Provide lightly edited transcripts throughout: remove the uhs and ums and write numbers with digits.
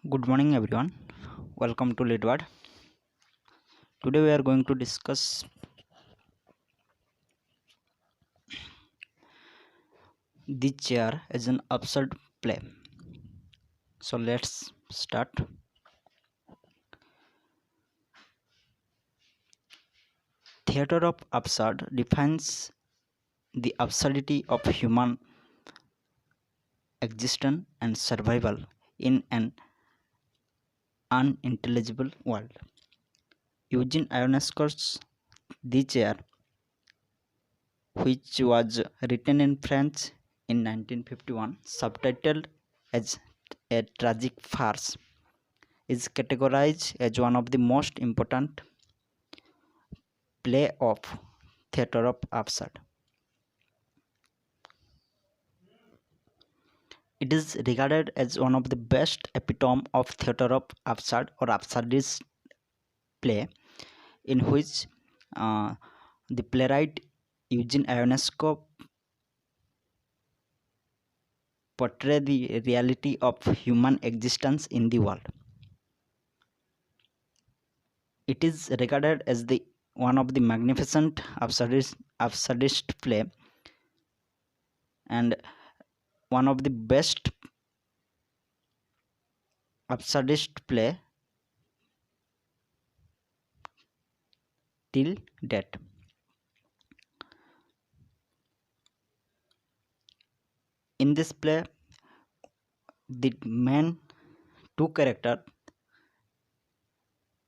Good morning, everyone. Welcome to Litbard. Today we are going to discuss the chair as an absurd play. So let's start. Theater of absurd defines the absurdity of human existence and survival in an unintelligible world. Eugene Ionesco's The Chair, which was written in French in 1951, subtitled as a tragic farce, is categorized as one of the most important play of theater of absurd. It is regarded as one of the best epitome of theater of absurd or absurdist play, in which the playwright Eugene Ionesco portray the reality of human existence in the world. It is regarded as the one of the magnificent absurdist play and one of the best absurdist play till date. In this play, the main two characters,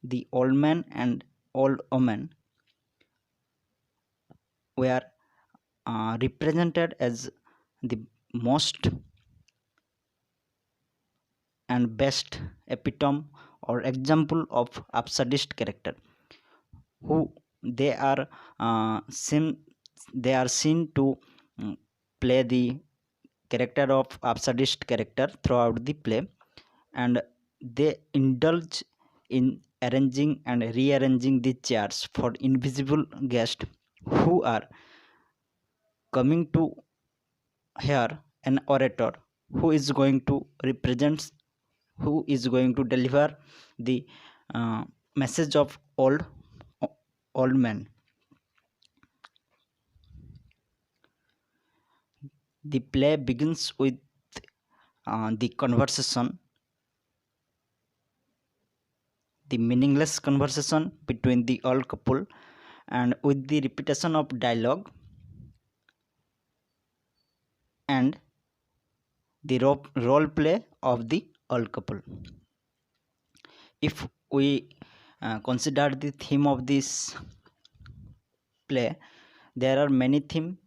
the old man and old woman, were represented as the most and best epitome or example of absurdist character, who they are seen to play the character of absurdist character throughout the play, and they indulge in arranging and rearranging the chairs for invisible guests who are coming to hear an orator who is going to represent, who is going to deliver the message of old man. The play begins with the conversation, the meaningless conversation between the old couple, and with the repetition of dialogue and the role play of the old couple. If we consider the theme of this play, there are many themes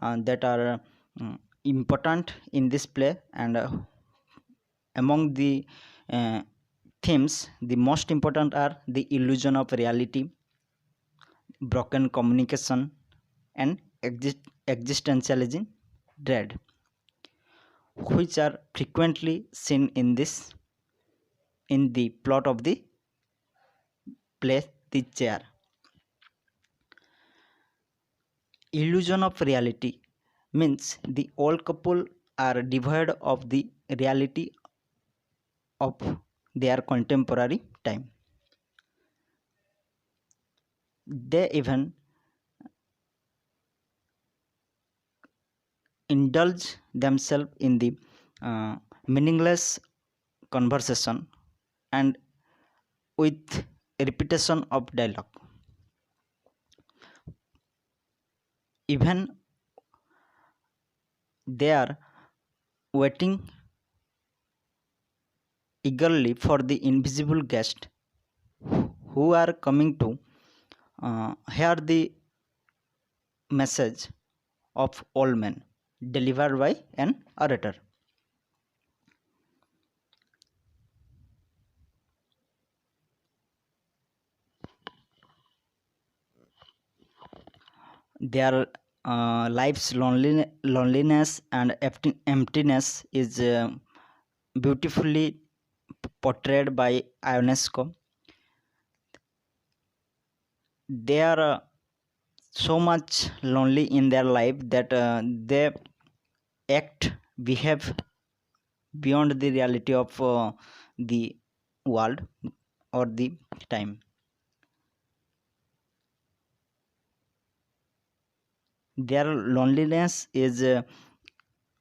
that are important in this play, and among the themes, the most important are the illusion of reality, broken communication, and existentialism dread, which are frequently seen in the plot of the play The Chair. Illusion of reality means the old couple are devoid of the reality of their contemporary time. They even indulge themselves in the meaningless conversation and with repetition of dialogue. Even they are waiting eagerly for the invisible guest who are coming to hear the message of old man delivered by an orator. Their life's loneliness and emptiness is beautifully portrayed by Ionesco. They are so much lonely in their life that they behave beyond the reality of the world or the time. Their loneliness is a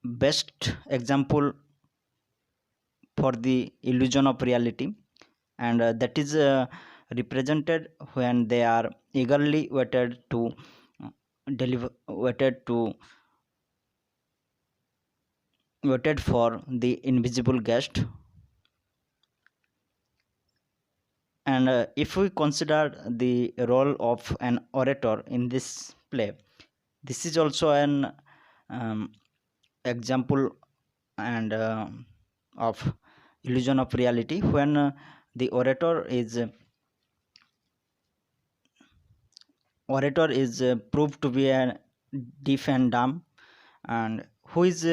best example for the illusion of reality, and that is represented when they are eagerly waited to waited for the invisible guest. And if we consider the role of an orator in this play, this is also an um, example and of illusion of reality when the orator is proved to be a deaf and dumb, and who is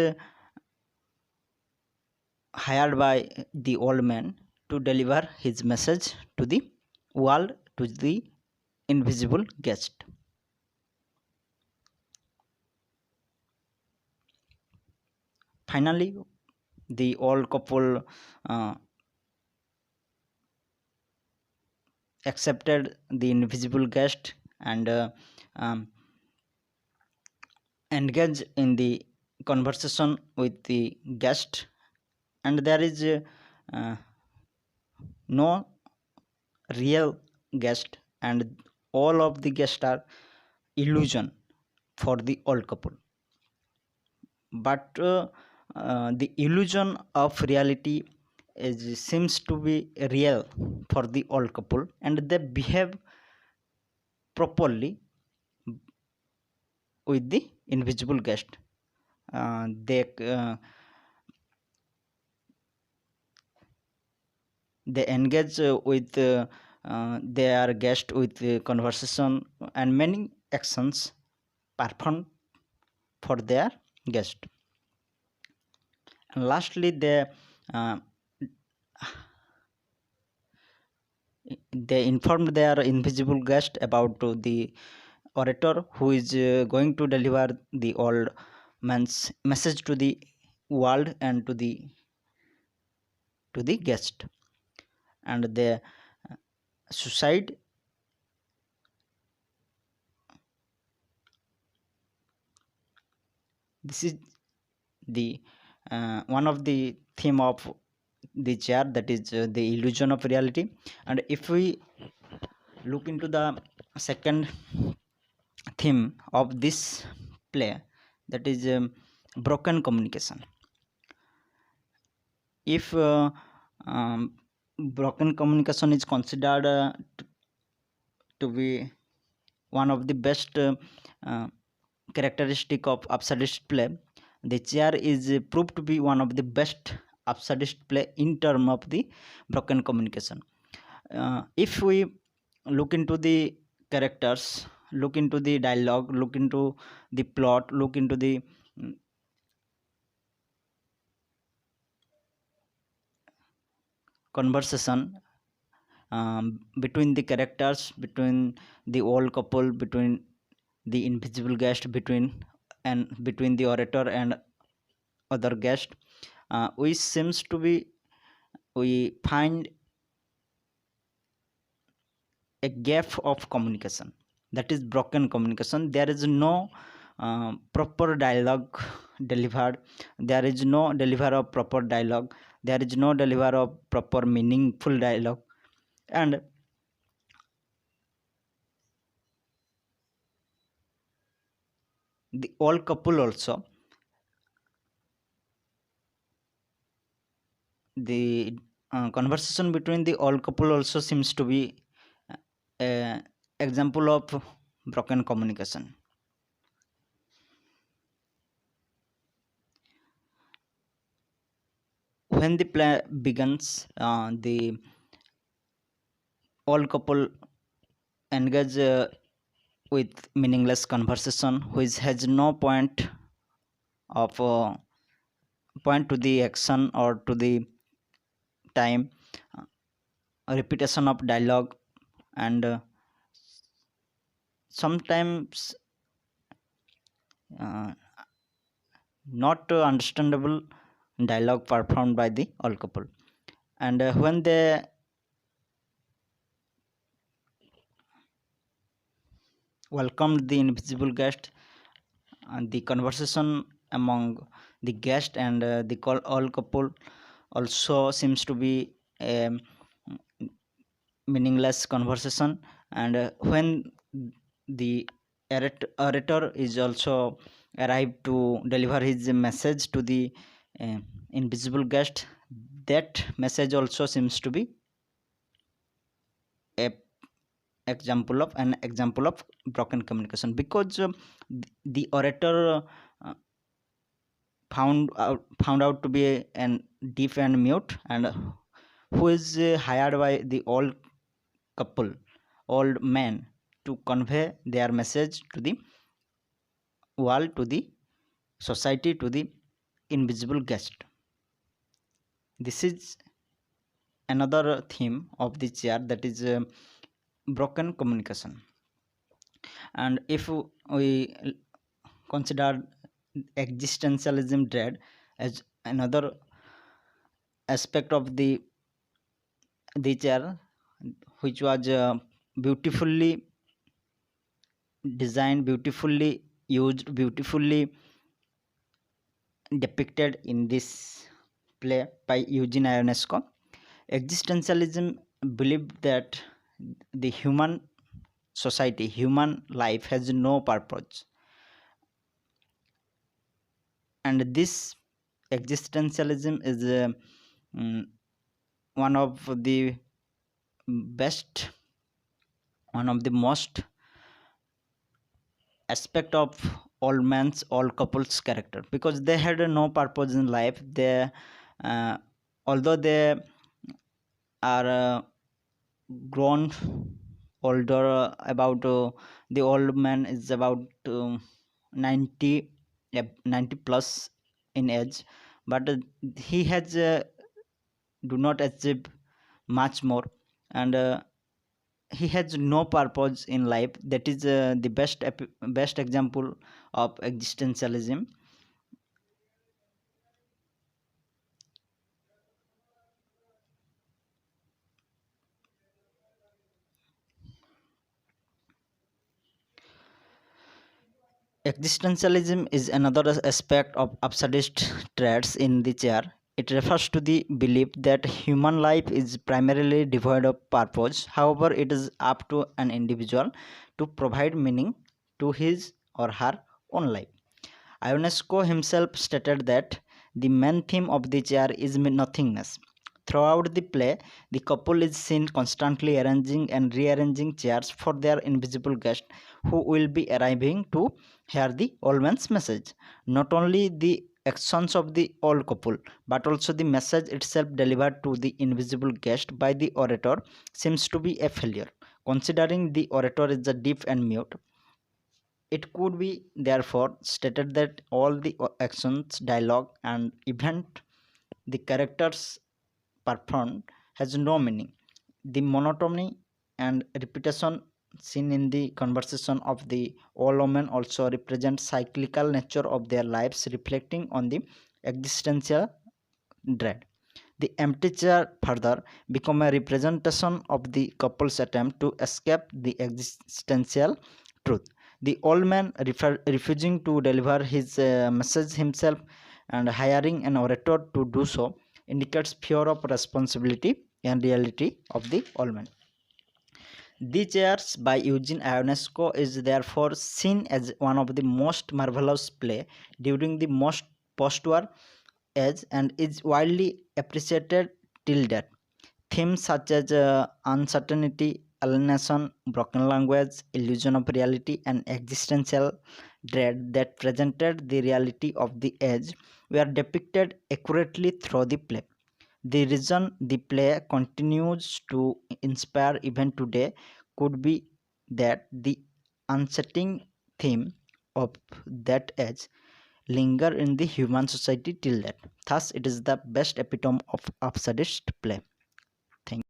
hired by the old man to deliver his message to the world, to the invisible guest. Finally, the old couple uh, accepted the invisible guest and um, engage in the conversation with the guest, and there is uh, no real guest, and all of the guests are illusion for the old couple. But the illusion of reality seems to be real for the old couple, and they behave properly with the invisible guest. They they engage with their guest with conversation and many actions performed for their guest. And lastly, uh, they informed their invisible guest about the orator who is going to deliver the old man's message to the world and to the guest. And the suicide, this is the one of the theme of the chair, that is the illusion of reality. And if we look into the second theme of this play, that is broken communication. If broken communication is considered to be one of the best uh, characteristic of absurdist play, the chair is proved to be one of the best absurdist play in term of the broken communication. If we look into the characters, look into the dialogue, look into the plot, look into the mm, conversation between the characters, between the old couple, between the invisible guest, between the orator and other guest, we seems to be we find a gap of communication, that is broken communication. There is no proper dialogue delivered, there is no deliver of proper dialogue, there is no deliver of proper meaningful dialogue. And the old couple also, the conversation between the old couple also seems to be a example of broken communication. When the play begins, the old couple engage with meaningless conversation which has no of point to the action or to the time, repetition of dialogue, and sometimes uh, not understandable dialogue performed by the old couple. And when they welcomed the invisible guest, and the conversation among the guest and the all couple also seems to be a meaningless conversation. And when the orator is also arrived to deliver his message to the uh, invisible guest, that message also seems to be a example of broken communication, because the orator found out to be an deaf and mute, and who is hired by the old couple, old man, to convey their message to the world, to the society, to the invisible guest. This is another theme of the chair, that is broken communication. And if we consider existentialism dread as another aspect of the chair, which was beautifully designed, beautifully used, beautifully depicted in this play by Eugene Ionesco. Existentialism believed that the human society, human life has no purpose, and this existentialism is mm, one of the best, one of the most aspect of all men's, all couples character, because they had no purpose in life. They uh, although they are grown older, about the old man is about 90, 90 plus in age, but he has do not achieve much more, and he has no purpose in life. That is the best example of existentialism. Existentialism is another aspect of absurdist traits in the chair. It refers to the belief that human life is primarily devoid of purpose. However, it is up to an individual to provide meaning to his or her own life. Ionesco himself stated that the main theme of the chair is nothingness. Throughout the play, the couple is seen constantly arranging and rearranging chairs for their invisible guest, who will be arriving to hear the old man's message. Not only the actions of the old couple, but also the message itself delivered to the invisible guest by the orator seems to be a failure. Considering the orator is a deaf and mute, it could be therefore stated that all the actions, dialogue, and event the characters performed has no meaning. The monotony and repetition seen in the conversation of the old women also represent cyclical nature of their lives, reflecting on the existential dread. The empty chair further become a representation of the couple's attempt to escape the existential truth. The old man refusing to deliver his message himself and hiring an orator to do so indicates fear of responsibility and reality of the old man. The Chairs by Eugene Ionesco is therefore seen as one of the most marvelous play during the most post-war age, and is widely appreciated till date. Themes such as uncertainty, alienation, broken language, illusion of reality, and existential dread that presented the reality of the age were depicted accurately through the play. The reason the play continues to inspire even today could be that the unsettling theme of that age linger in the human society till that. Thus, it is the best epitome of absurdist play. Thank you.